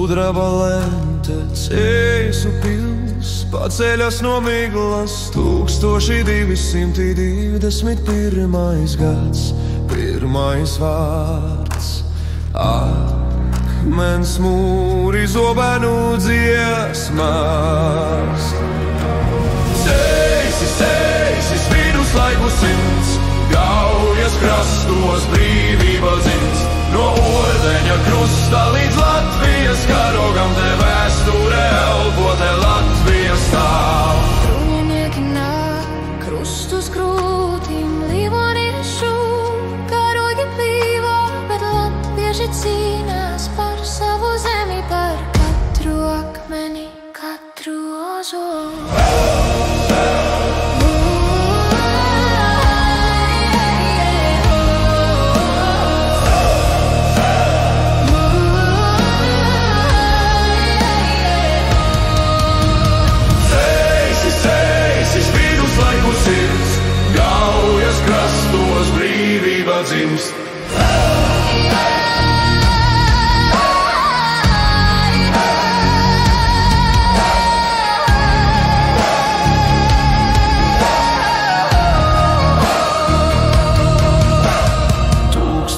sudraba lente, Cēsu pils, paceļas no miglas, 1221. gads, pirmais vārds. Akmens mūri zobenu dziesmas. Cēsis viduslaiku simts, Gaujas krastos brīvība dzimts. No ordeņa krusta līdz Latvijas karogam, te vēsture elpo, te Latvija stāv. Bruņinieki nāk, krustus krūtīm, līvoniešu karogi plīvo, bet latvieši cīnās par savu zemi, par katru akmeni, katru ozolu. Gaujas krastos brīvība dzimst.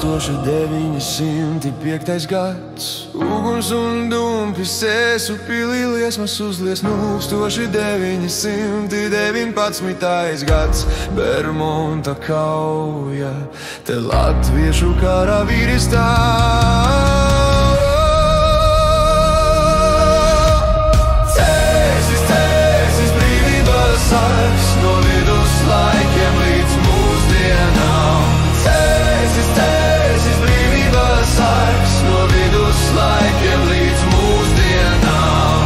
1905. gads, uguns un dumpi Cēsu pilī liesmas uzlies. 1919. gads, Bermonta kauja, te latviešu karavīri stāv. Cēsis brīvības sargs, no viduslaikiem līdz mūsdienām. Cēsis brīvības sargs, no viduslaikiem līdz mūsdienām.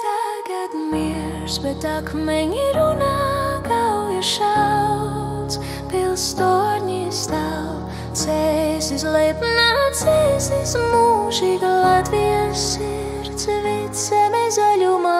Tagad miers, bet akmeņi runā, Gauja šauts, pils torņi stāv. Cēsis lepnā, Cēsis mūžīga, Latvijas sirds vidzeme zaļumā.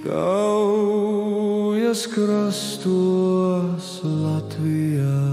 Gaujas krastos Latvijā.